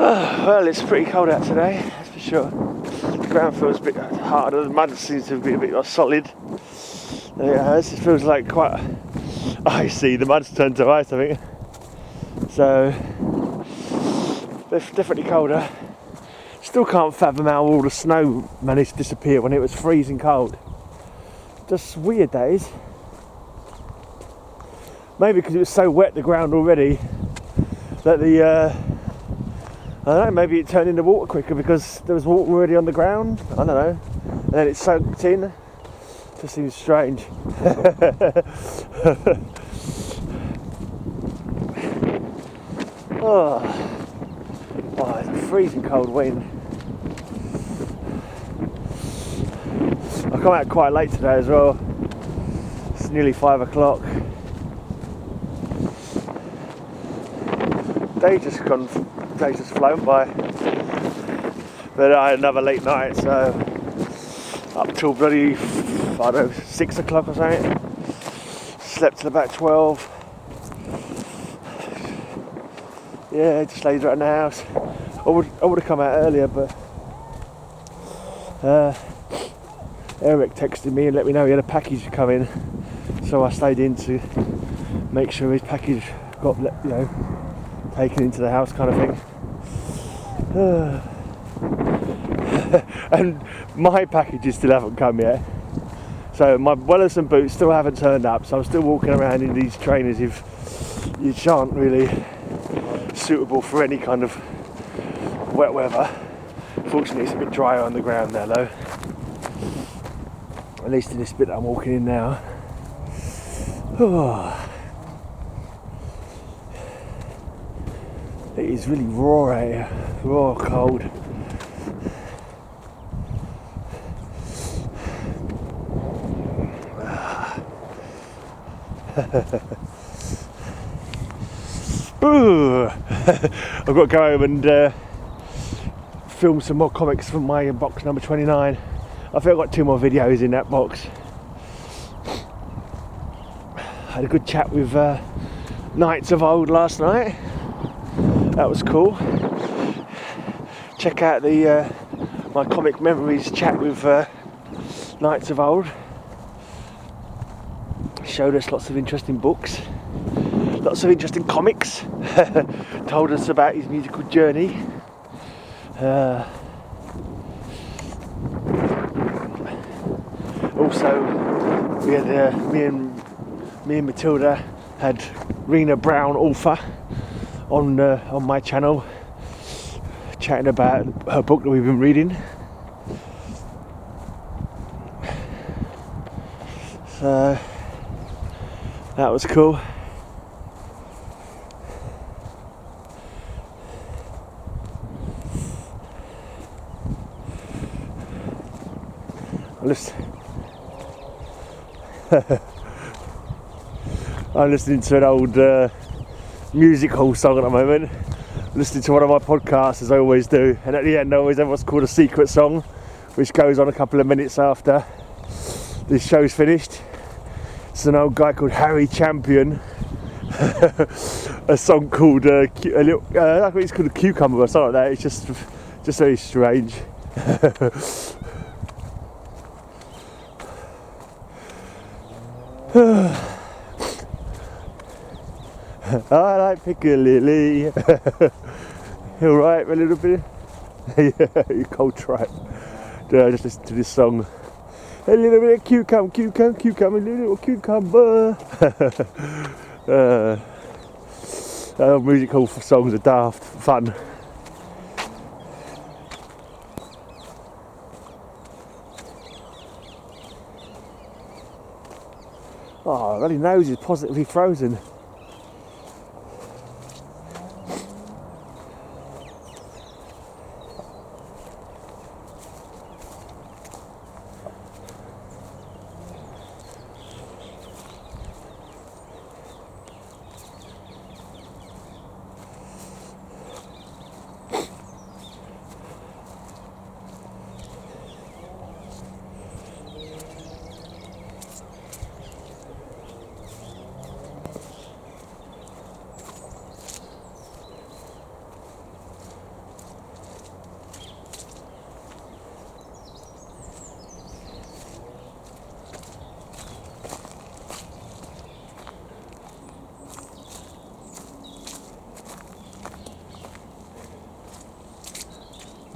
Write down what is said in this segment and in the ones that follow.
Well, it's pretty cold out today, that's for sure. The ground feels a bit harder, the mud seems to be a bit more solid. Yeah, this feels like quite icy, the mud's turned to ice, I think. So, it's definitely colder. Still can't fathom how all the snow managed to disappear when it was freezing cold. Just weird, that is. Maybe because it was so wet, the ground already, that I don't know, maybe it turned into water quicker because there was water already on the ground. I don't know. And then it soaked in. Just seems strange. Oh, it's a freezing cold wind. I come out quite late today as well. It's nearly 5 o'clock. Day's just flown by. But I had another late night, so up till bloody, I don't know, 6 o'clock or something. Slept till about 12. Yeah, just laid around the house. I would have come out earlier, but Eric texted me and let me know he had a package coming, so I stayed in to make sure his package got, taken into the house, kind of thing. And my packages still haven't come yet, so my Wellison boots still haven't turned up, so I'm still walking around in these trainers which aren't really suitable for any kind of wet weather. Fortunately, it's a bit drier on the ground there though, at least in this bit that I'm walking in now. It is really raw out here, raw cold. I've got to go home and film some more comics from my box number 29. I think I've got 2 more videos in that box. I had a good chat with Knights of Old last night. That was cool. Check out the my comic memories chat with Knights of Old. Showed us lots of interesting books, lots of interesting comics. Told us about his musical journey. Also, we had me and Matilda had Rena Brown, author, on my channel, chatting about her book that we've been reading. So that was cool. I'm listening to an old music hall song at the moment. Listening to one of my podcasts, as I always do, and at the end I always have what's called a secret song, which goes on a couple of minutes after this show's finished. It's an old guy called Harry Champion. A song called I think it's called a cucumber or something like that. It's just very strange. I like Piccadilly. You alright for a little bit? Yeah, you cold tripe. Just listen to this song. A little bit of cucumber, a little cucumber. Musical songs are daft, fun. Oh, my nose is positively frozen.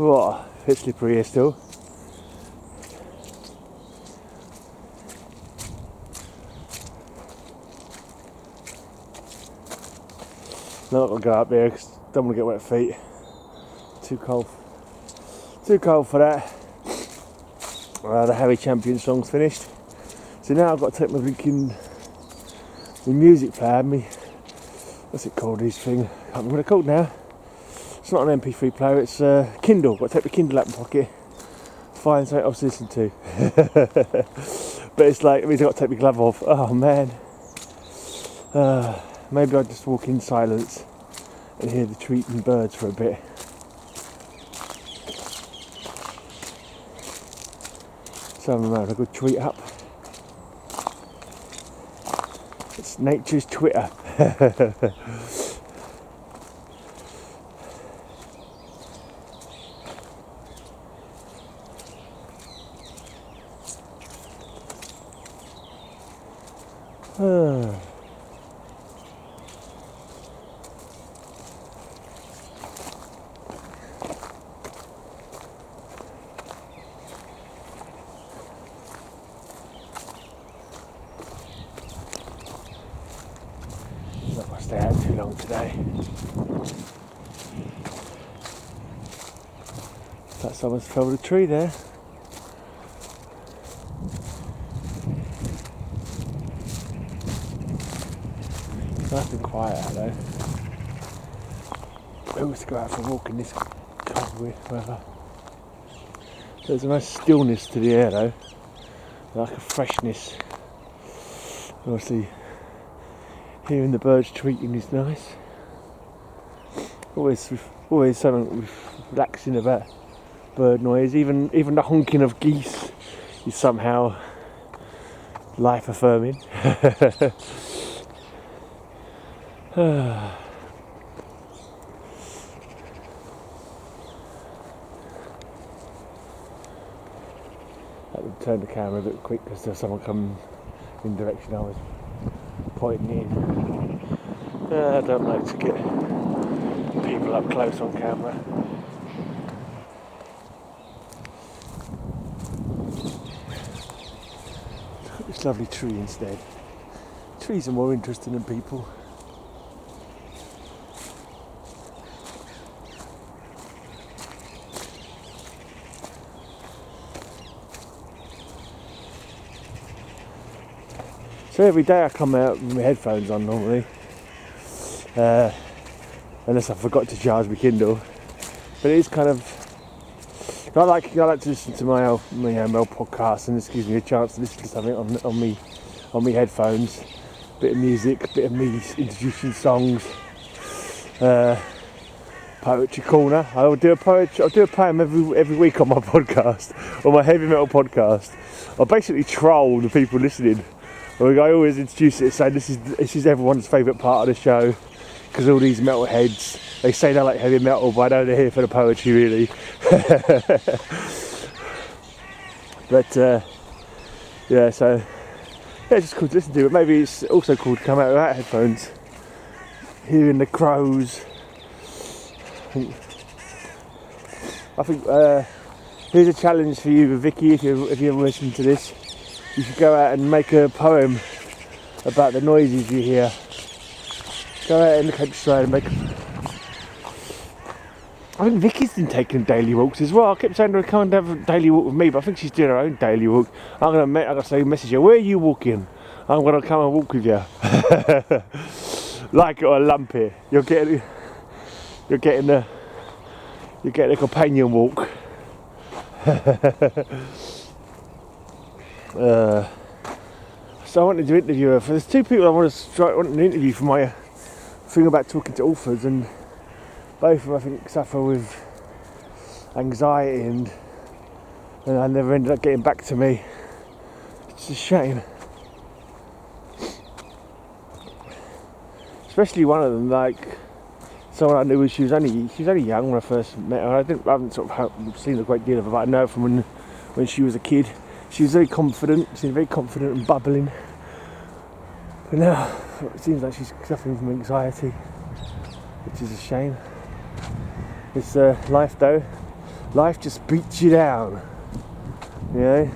What? A bit slippery here still. No, I'm not going to go up there because I don't want to get wet feet. Too cold. Too cold for that. The Harry Champion song's finished. So now I've got to take my blinking music player, what's it called, these things? I can't remember what they're called now. It's not an MP3 player, it's Kindle. I've got to take the Kindle out of my pocket, find something else to listen to. But it's like, it means I've got to take my glove off. Oh man. Maybe I'll just walk in silence and hear the tweeting birds for a bit. So I'm having a good tweet up. It's nature's Twitter. Not gonna stay out too long today. That someone's felled a tree there. It's nice and quiet out though. We always go out for a walk in this cold weather. There's a nice stillness to the air though, like a freshness. Obviously, hearing the birds tweeting is nice. Always something relaxing about bird noise. Even the honking of geese is somehow life affirming. I would turn the camera a bit quick because there's someone coming in the direction I was pointing in. I don't like to get people up close on camera. Look at this lovely tree instead. Trees are more interesting than people. So every day I come out with my headphones on normally, unless I forgot to charge my Kindle. But it is kind of, I like to listen to my ML podcast, and this gives me a chance to listen to something on me headphones. Bit of music, bit of me introducing songs. Poetry corner. I'll do a poem every week on my podcast, on my heavy metal podcast. I basically troll the people listening. I always introduce it saying this is everyone's favourite part of the show, because all these metalheads, they say they like heavy metal, but I know they're here for the poetry really. But yeah, so yeah, it's just cool to listen to. But maybe it's also cool to come out without headphones, hearing the crows. I think here's a challenge for you, Vicky, if you ever listen to this. You should go out and make a poem about the noises you hear. Go out in the countryside and make. I think Vicky's been taking daily walks as well. I kept saying to her, come and have a daily walk with me, but I think she's doing her own daily walk. I'm gonna say, message her, where are you walking? I'm gonna come and walk with you. Like it or lump it. You're getting a companion walk. So I wanted to interview her. There's two people I want to interview for my thing about talking to authors, and both of them I think suffer with anxiety, and I never ended up getting back to me. It's a shame. Especially one of them, like someone I knew when she was only young when I first met her. I haven't sort of seen a great deal of her, but I know from when she was a kid. She was very confident, and bubbling. But now it seems like she's suffering from anxiety, which is a shame. It's life though. life just beats you down. You know,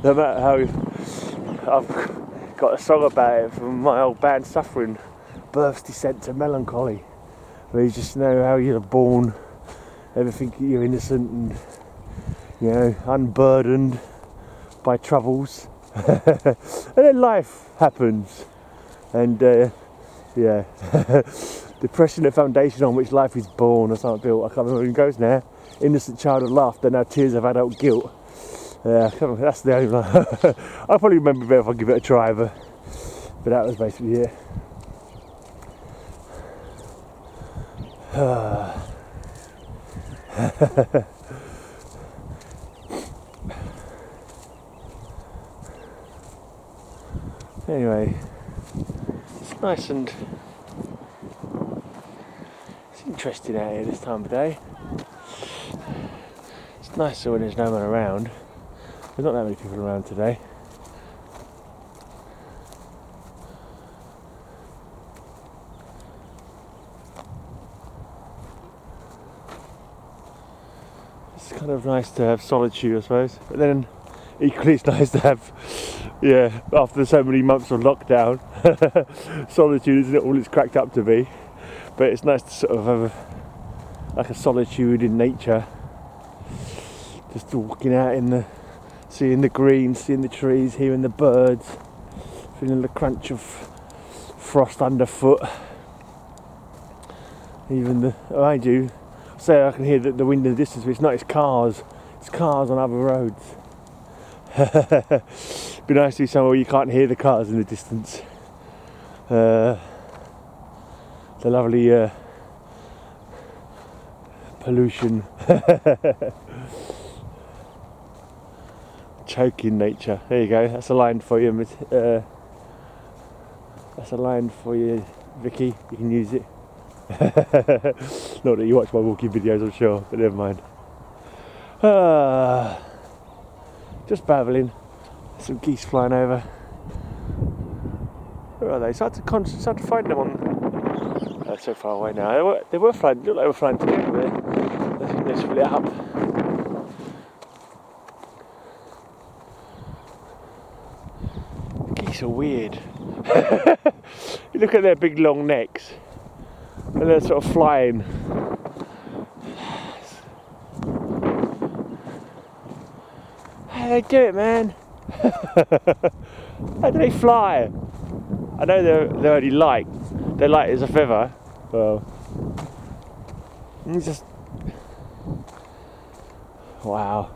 no matter how. I've got a song about it from my old band Suffering, Birth's Descent to Melancholy, where you just know how you're born, everything you're innocent and, you know, unburdened by troubles, and then life happens, and yeah, depression, the foundation on which life is born, or something built. I can't remember who it goes now. Innocent child of laughter, now tears of adult guilt. Yeah, that's the only one. I'll probably remember better if I give it a try, but that was basically it. Anyway, it's nice and it's interesting out here this time of day. It's nicer when there's no one around. There's not that many people around today. It's kind of nice to have solitude, I suppose, but then equally it's nice to have, yeah, after so many months of lockdown, solitude isn't all it's cracked up to be, but it's nice to sort of have like a solitude in nature, just walking out in the, seeing the green, seeing the trees, hearing the birds, feeling the crunch of frost underfoot. Even the, mind you, say I can hear the wind in the distance, but it's not, it's cars on other roads. Be nice to be somewhere where you can't hear the cars in the distance. The lovely pollution. Choking nature. There you go. That's a line for you. That's a line for you, Vicky. You can use it. Not that you watch my walking videos, I'm sure, but never mind. Just babbling. Some geese flying over. Where are they? It's hard to find them on. They're so far away now. They were flying. Look like they were flying together there. I think they split up. Geese are weird. You look at their big long necks, and they're sort of flying. How do they do it, man? How do they fly? I know they're only light. They're light as a feather. Well, it's just wow.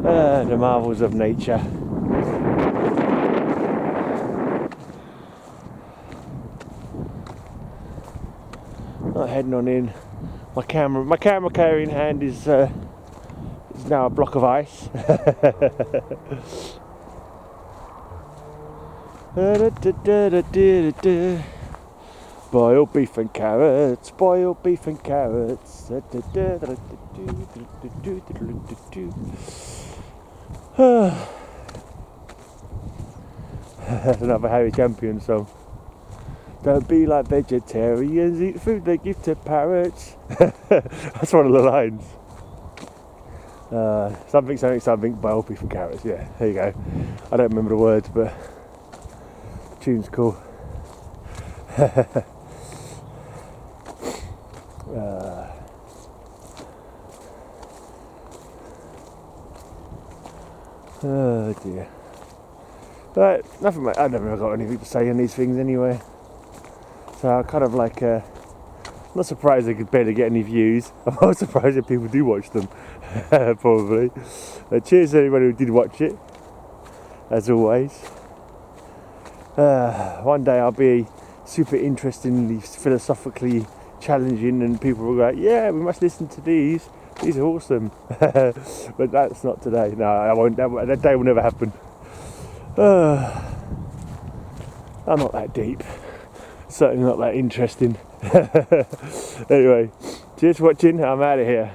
The marvels of nature. Not heading on in. My camera carrying hand is now a block of ice. Boiled beef and carrots, boiled beef and carrots. That's another Harry Champion song. Don't be like vegetarians, eat food they give to parrots. That's one of the lines. Something, boiled beef and carrots, yeah, there you go. I don't remember the words, but the tune's cool. Oh dear. But nothing. I never got anything to say on these things anyway. So I kind of like. I'm not surprised they could barely get any views. I'm not surprised that people do watch them. Probably. Cheers to anybody who did watch it. As always. One day I'll be super interestingly, philosophically challenging, and people will go, "Yeah, we must listen to these. These are awesome." But that's not today. No, I won't. That day will never happen. I'm not that deep. Certainly not that interesting. Anyway, cheers for watching. I'm out of here.